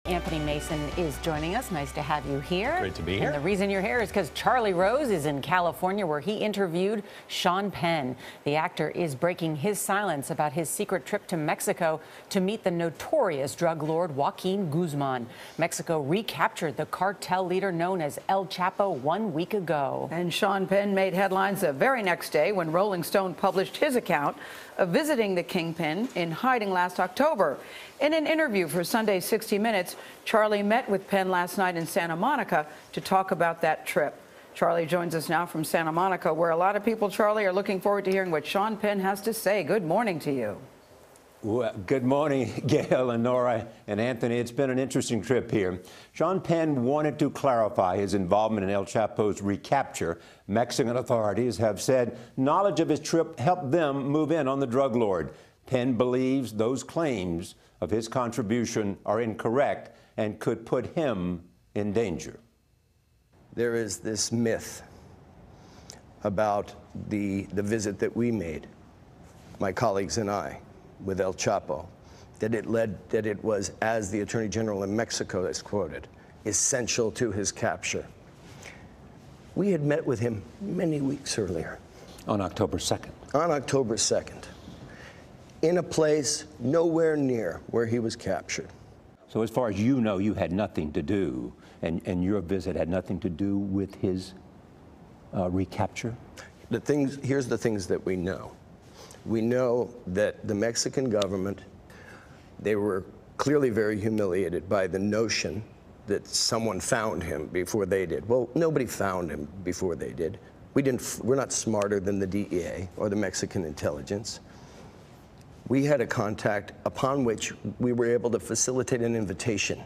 Anthony Mason is joining us. Nice to have you here. Great to be here. And the reason you're here is because Charlie Rose is in California, where he interviewed Sean Penn. The actor is breaking his silence about his secret trip to Mexico to meet the notorious drug lord Joaquín Guzmán. Mexico recaptured the cartel leader known as El Chapo 1 week ago. And Sean Penn made headlines the very next day when Rolling Stone published his account of visiting the kingpin in hiding last October. In an interview for Sunday's 60 Minutes, Charlie met with Penn last night in Santa Monica to talk about that trip. Charlie joins us now from Santa Monica, where a lot of people, Charlie, are looking forward to hearing what Sean Penn has to say. Good morning to you. Well, good morning, Gail and Nora and Anthony. It's been an interesting trip here. Sean Penn wanted to clarify his involvement in El Chapo's recapture. Mexican authorities have said knowledge of his trip helped them move in on the drug lord. Penn believes those claims of his contribution are incorrect and could put him in danger. There is this myth about the visit that we made, my colleagues and I, with El Chapo, that it was, as the Attorney General in Mexico is quoted, essential to his capture. We had met with him many weeks earlier. On October 2nd. On October 2nd, in a place nowhere near where he was captured. So as far as you know, you had nothing to do, and your visit had nothing to do with his recapture? Here's the things that we know. We know that the Mexican government, they were clearly very humiliated by the notion that someone found him before they did. Well, nobody found him before they did. We're not smarter than the DEA or the Mexican intelligence. We had a contact upon which we were able to facilitate an invitation.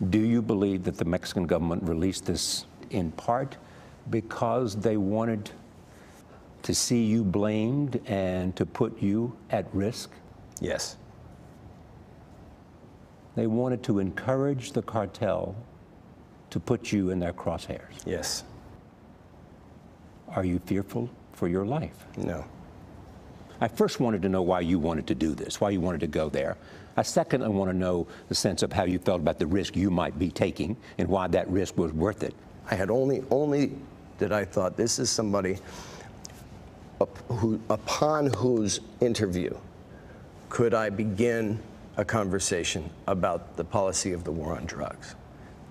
Do you believe that the Mexican government released this in part because they wanted to see you blamed and to put you at risk? Yes. They wanted to encourage the cartel to put you in their crosshairs? Yes. Are you fearful for your life? No. I first wanted to know why you wanted to do this, why you wanted to go there. Second, I want to know the sense of how you felt about the risk you might be taking and why that risk was worth it. I had only that I thought this is somebody upon whose interview could I begin a conversation about the policy of the war on drugs.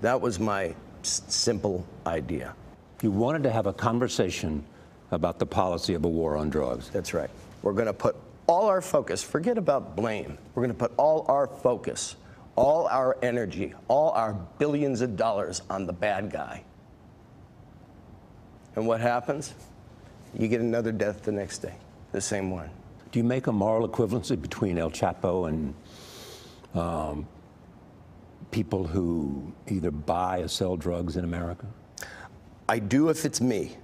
That was my simple idea. You wanted to have a conversation about the policy of a war on drugs. That's right. We're going to put all our focus, forget about blame, we're going to put all our focus, all our energy, all our billions of dollars on the bad guy. And what happens? You get another death the next day, the same one. Do you make a moral equivalency between El Chapo and people who either buy or sell drugs in America? I do if it's me.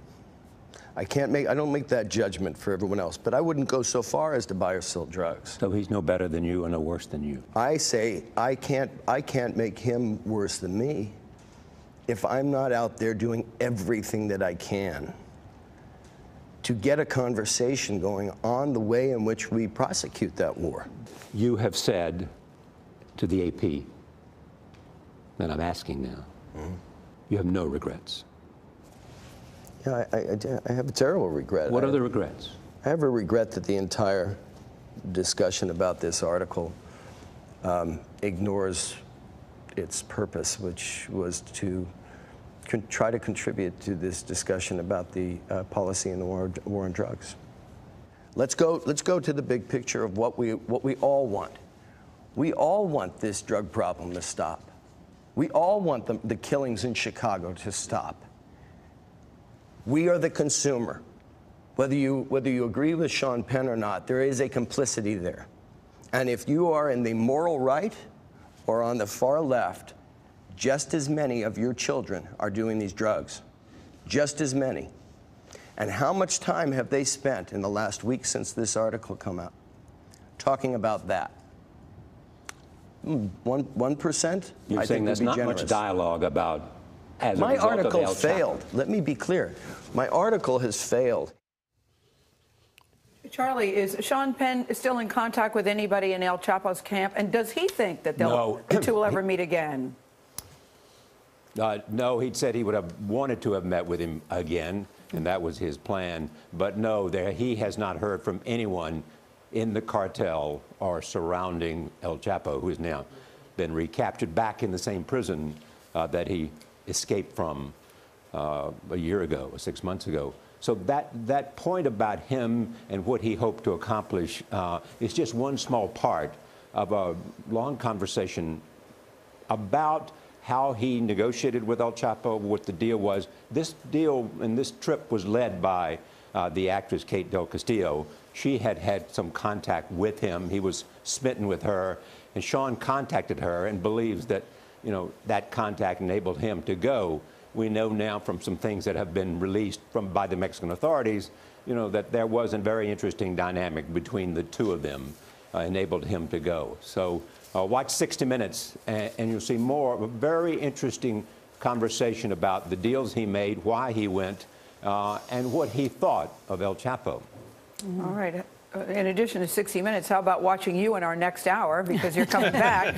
I don't make that judgment for everyone else, but I wouldn't go so far as to buy or sell drugs. So he's no better than you and no worse than you? I say I can't make him worse than me if I'm not out there doing everything that I can to get a conversation going on the way in which we prosecute that war. You have said to the AP, and I'm asking now, you have no regrets. Yeah, I have a terrible regret. What are the regrets? I have a regret that the entire discussion about this article ignores its purpose, which was to try to contribute to this discussion about the policy in the war on drugs. Let's go to the big picture of what we all want. We all want this drug problem to stop. We all want the killings in Chicago to stop. We are the consumer. Whether you agree with Sean Penn or not, there is a complicity there. And if you are in the moral right or on the far left, just as many of your children are doing these drugs. Just as many. And how much time have they spent in the last week since this article come out talking about that? 1%? You're saying there's not much dialogue about as a My result of article El Chapo. failed. Let me be clear. My article has failed. Charlie, is Sean Penn still in contact with anybody in El Chapo's camp? And does he think that the two will ever meet again? No, he'd said he would have wanted to have met with him again, and that was his plan. But no, he has not heard from anyone in the cartel or surrounding El Chapo, who has now been recaptured back in the same prison that he escaped from a year ago, 6 months ago. So that point about him and what he hoped to accomplish is just one small part of a long conversation about how he negotiated with El Chapo, what the deal was. This deal and this trip was led by the actress Kate Del Castillo. She had had some contact with him. He was smitten with her, and Sean contacted her and believes that, you know, that contact enabled him to go. We know now from some things that have been released by the Mexican authorities, you know, that there was a very interesting dynamic between the two of them, enabled him to go. So watch 60 Minutes, and you'll see more of a very interesting conversation about the deals he made, why he went, and what he thought of El Chapo. All right. In addition to 60 Minutes, how about watching you in our next hour, because you're coming back?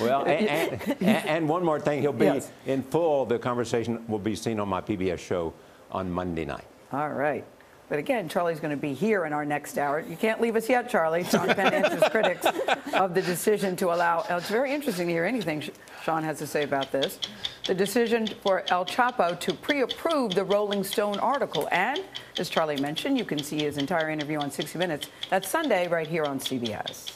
Well, and one more thing, he'll be in full. The conversation will be seen on my PBS show on Monday night. All right. But again, Charlie's going to be here in our next hour. You can't leave us yet, Charlie. Sean Penn answers critics of the decision to allow. It's very interesting to hear anything Sean has to say about this. The decision for El Chapo to pre-approve the Rolling Stone article. And, as Charlie mentioned, you can see his entire interview on 60 Minutes. That's Sunday right here on CBS.